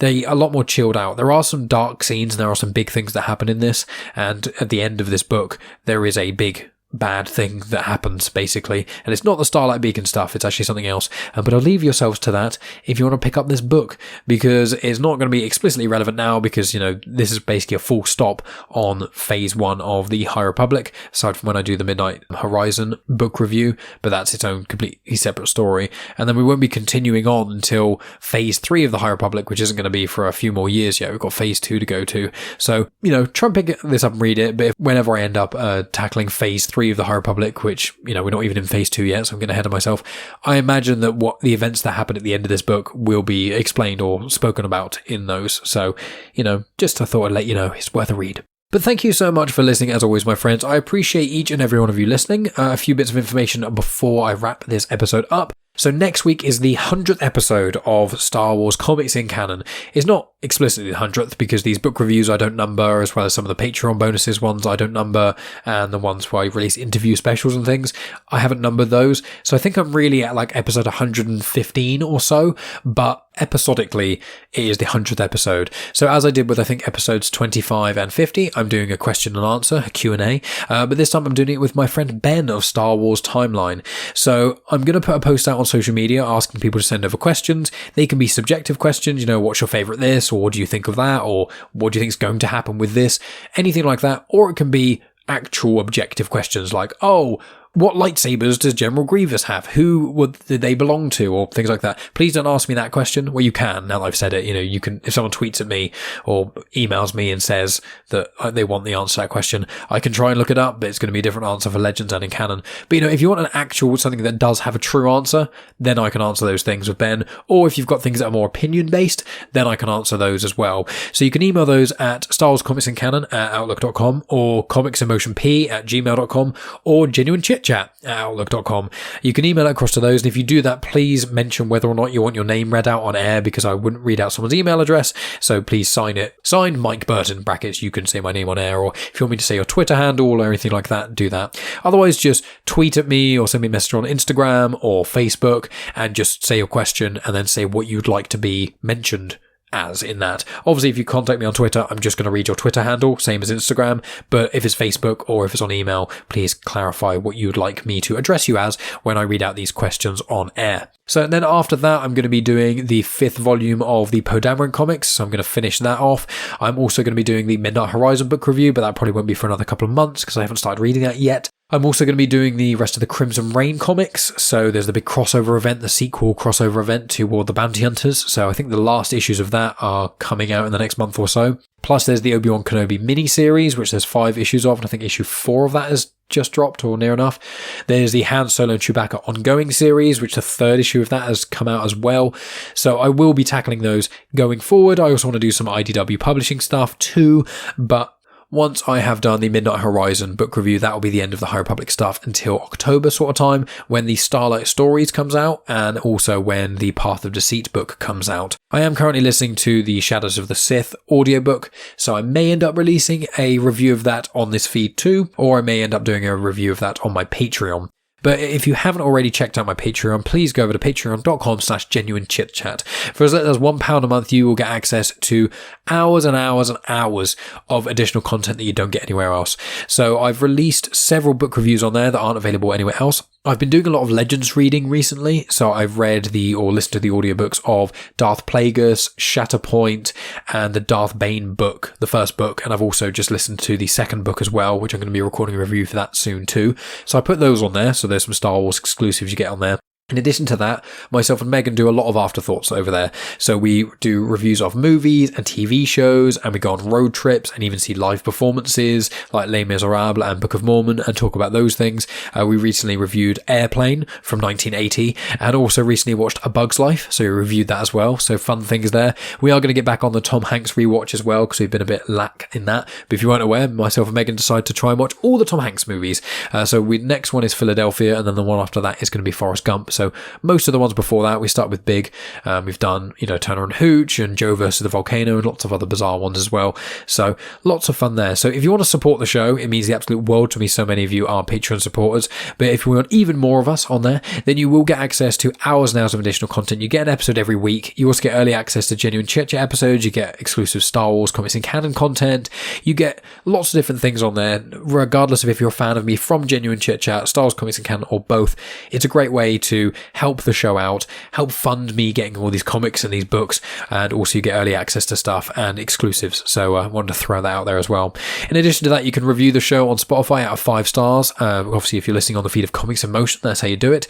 a lot more chilled out. There are some dark scenes and there are some big things that happen in this, and at the end of this book there is a big bad thing that happens, basically, and it's not the Starlight Beacon stuff, it's actually something else. But I'll leave yourselves to that if you want to pick up this book, because it's not going to be explicitly relevant now, because, you know, this is basically a full stop on phase 1 of the High Republic, aside from when I do the Midnight Horizon book review, but that's its own completely separate story. And then we won't be continuing on until phase 3 of the High Republic, which isn't going to be for a few more years yet. We've got phase 2 to go to, so, you know, try and pick this up and read it. But whenever I end up tackling phase 3 of the High Republic, which, you know, we're not even in phase 2 yet, so I'm getting ahead of myself, I imagine that what the events that happen at the end of this book will be explained or spoken about in those. So, you know, just I thought I'd let you know it's worth a read. But thank you so much for listening, as always, my friends. I appreciate each and every one of you listening. A few bits of information before I wrap this episode up. So next week is the 100th episode of Star Wars Comics in Canon. It's not explicitly the 100th, because these book reviews I don't number, as well as some of the Patreon bonuses ones I don't number, and the ones where I release interview specials and things, I haven't numbered those. So I think I'm really at like episode 115 or so, but episodically it is the 100th episode. So as I did with, I think, episodes 25 and 50, I'm doing a question and answer, a Q&A, but this time I'm doing it with my friend Ben of Star Wars Timeline. So I'm going to put a post out on social media asking people to send over questions. They can be subjective questions, you know, what's your favourite this, or what do you think of that, or what do you think is going to happen with this, anything like that. Or it can be actual objective questions like, oh, what lightsabers does General Grievous have? Did they belong to? Or things like that. Please don't ask me that question. Well, you can, now that I've said it. You know, you can, if someone tweets at me or emails me and says that they want the answer to that question, I can try and look it up, but it's going to be a different answer for Legends and in canon. But, you know, if you want an actual, something that does have a true answer, then I can answer those things with Ben. Or if you've got things that are more opinion-based, then I can answer those as well. So you can email those at StarWarsComicsInCanon@outlook.com, or comicsemotionp@gmail.com, or Genuine Chit-Chat at outlook.com. You can email it across to those, and if you do that, please mention whether or not you want your name read out on air, because I wouldn't read out someone's email address, so please sign it. Signed, Mike Burton, brackets, you can say my name on air, or if you want me to say your Twitter handle or anything like that, do that. Otherwise, just tweet at me or send me a message on Instagram or Facebook, and just say your question, and then say what you'd like to be mentioned as in that. Obviously, if you contact me on Twitter, I'm just going to read your Twitter handle, same as Instagram, but if it's Facebook or if it's on email, please clarify what you'd like me to address you as when I read out these questions on air. So then after that, I'm going to be doing the 5th volume of the Poe Dameron comics, so I'm going to finish that off. I'm also going to be doing the Midnight Horizon book review, but that probably won't be for another couple of months because I haven't started reading that yet. I'm also going to be doing the rest of the Crimson Reign comics. So there's the big crossover event, the sequel crossover event to War of the Bounty Hunters. So I think the last issues of that are coming out in the next month or so. Plus there's the Obi-Wan Kenobi mini-series, which there's 5 issues of, and I think issue 4 of that has just dropped, or near enough. There's the Han Solo and Chewbacca ongoing series, which the 3rd issue of that has come out as well. So I will be tackling those going forward. I also want to do some IDW publishing stuff too, but once I have done the Midnight Horizon book review, that will be the end of the High Republic stuff until October sort of time, when the Starlight Stories comes out, and also when the Path of Deceit book comes out. I am currently listening to the Shadows of the Sith audiobook, so I may end up releasing a review of that on this feed too, or I may end up doing a review of that on my Patreon. But if you haven't already checked out my Patreon, please go over to patreon.com/genuinechitchat. For as little as £1 a month, you will get access to hours and hours and hours of additional content that you don't get anywhere else. So I've released several book reviews on there that aren't available anywhere else. I've been doing a lot of Legends reading recently, so I've read or listened to the audiobooks of Darth Plagueis, Shatterpoint, and the Darth Bane book, the first book, and I've also just listened to the second book as well, which I'm going to be recording a review for that soon too. So I put those on there, so there's some Star Wars exclusives you get on there. In addition to that, myself and Megan do a lot of afterthoughts over there. So we do reviews of movies and TV shows, and we go on road trips and even see live performances like Les Miserables and Book of Mormon and talk about those things. We recently reviewed Airplane from 1980 and also recently watched A Bug's Life, so we reviewed that as well. So fun things there. We are going to get back on the Tom Hanks rewatch as well because we've been a bit lack in that. But if you weren't aware, myself and Megan decided to try and watch all the Tom Hanks movies. So next one is Philadelphia, and then the one after that is going to be Forrest Gump. So So most of the ones before that, we start with big. We've done, Turner and Hooch and Joe versus the Volcano and lots of other bizarre ones as well. So lots of fun there. So if you want to support the show, it means the absolute world to me. So many of you are Patreon supporters. But if you want even more of us on there, then you will get access to hours and hours of additional content. You get an episode every week. You also get early access to genuine Chit-Chat episodes. You get exclusive Star Wars comics and canon content. You get lots of different things on there, regardless of if you're a fan of me from genuine Chit-Chat, Star Wars comics and canon, or both. It's a great way to help the show out, help fund me getting all these comics and these books, and also you get early access to stuff and exclusives. So I wanted to throw that out there as well. In addition to that, you can review the show on Spotify out of 5 stars. Obviously, if you're listening on the feed of Comics in Motion, that's how you do it.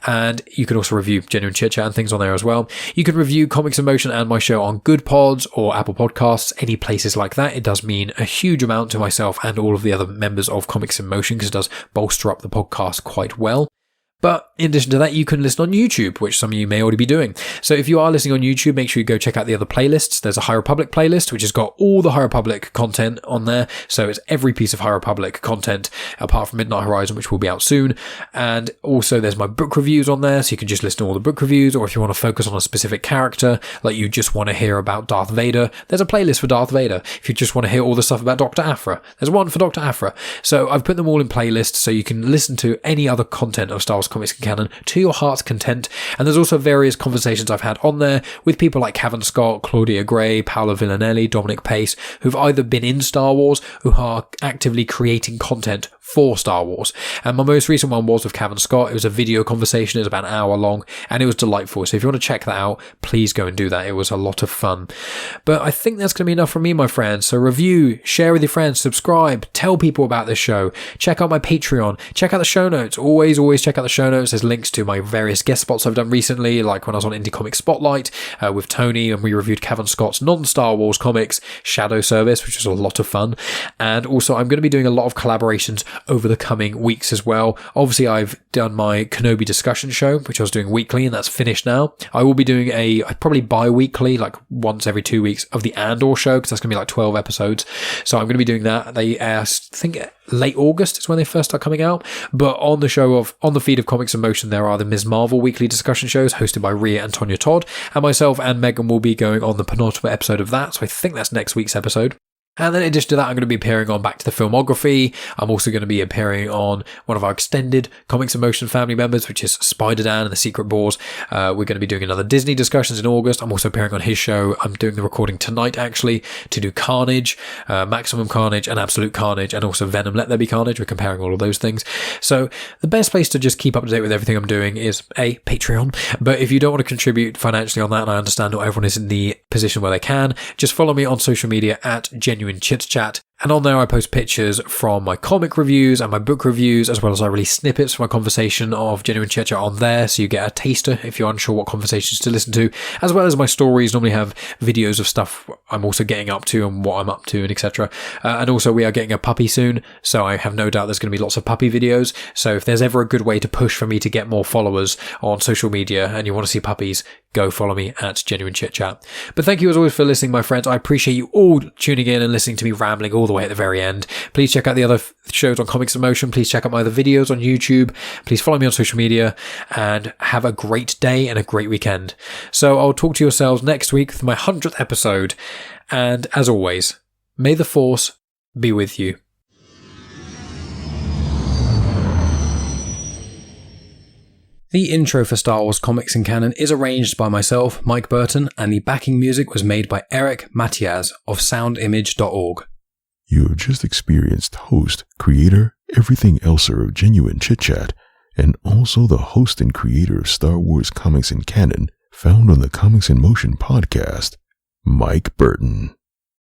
And you can also review genuine Chit-Chat and things on there as well. You can review Comics in Motion and my show on Good Pods or Apple Podcasts, any places like that. It does mean a huge amount to myself and all of the other members of Comics in Motion, because it does bolster up the podcast quite well. But in addition to that, you can listen on YouTube, which some of you may already be doing. So if you are listening on YouTube, make sure you go check out the other playlists. There's a High Republic playlist, which has got all the High Republic content on there. So it's every piece of High Republic content, apart from Midnight Horizon, which will be out soon. And also there's my book reviews on there, so you can just listen to all the book reviews. Or if you want to focus on a specific character, like you just want to hear about Darth Vader, there's a playlist for Darth Vader. If you just want to hear all the stuff about Dr. Aphra, there's one for Dr. Aphra. So I've put them all in playlists, so you can listen to any other content of Star Wars comics and canon to your heart's content. And there's also various conversations I've had on there with people like Cavan Scott, Claudia Gray, Paolo Villanelli, Dominic Pace, who've either been in Star Wars or who are actively creating content for Star Wars. And my most recent one was with Cavan Scott. It was a video conversation. It was about an hour long and it was delightful. So if you want to check that out, please go and do that. It was a lot of fun. But I think that's going to be enough from me, my friends. So review, share with your friends, subscribe, tell people about this show, check out my Patreon, check out the show notes. Always check out the show notes. There's links to my various guest spots I've done recently, like when I was on Indie Comic Spotlight with Tony, and we reviewed Cavan Scott's non-Star Wars comics, Shadow Service, which was a lot of fun. And also I'm going to be doing a lot of collaborations over the coming weeks as well. Obviously, I've done my Kenobi discussion show, which I was doing weekly, and that's finished now. I will be doing probably bi-weekly, like once every 2 weeks, of the Andor show, because that's going to be like 12 episodes. So I'm going to be doing that. They asked, I think late August is when they first start coming out. But on the feed of Comics in Motion, there are the Ms. Marvel weekly discussion shows hosted by Rhea and Tonya Todd, and myself and Megan will be going on the penultimate episode of that. So I think that's next week's episode. And then in addition to that, I'm going to be appearing on Back to the Filmography. I'm also going to be appearing on one of our extended Comics in Motion family members, which is Spider-Dan and the Secret Boars. We're going to be doing another Disney discussions in August. I'm also appearing on his show. I'm doing the recording tonight, actually, to do Carnage, Maximum Carnage and Absolute Carnage, and also Venom Let There Be Carnage. We're comparing all of those things. So the best place to just keep up to date with everything I'm doing is Patreon. But if you don't want to contribute financially on that, and I understand not everyone is in the position where they can, just follow me on social media at Genuine Chit-Chat. And on there, I post pictures from my comic reviews and my book reviews, as well as I release snippets from my conversation of Genuine Chit-Chat on there, so you get a taster if you're unsure what conversations to listen to, as well as my stories normally have videos of stuff I'm also getting up to and what I'm up to and etc. And also we are getting a puppy soon, so I have no doubt there's going to be lots of puppy videos. So if there's ever a good way to push for me to get more followers on social media and you want to see puppies, go follow me at Genuine Chit-Chat. But thank you as always for listening, my friends. I appreciate you all tuning in and listening to me rambling all the way at the very end. Please check out the other shows on Comics in Motion. Please check out my other videos on YouTube. Please follow me on social media and have a great day and a great weekend. So I'll talk to yourselves next week with my 100th episode. And as always, may the Force be with you. The intro for Star Wars Comics and Canon is arranged by myself, Mike Burton, and the backing music was made by Eric Matias of soundimage.org. You have just experienced host, creator, everything elser of Genuine Chit-Chat, and also the host and creator of Star Wars Comics and Canon, found on the Comics in Motion podcast, Mike Burton.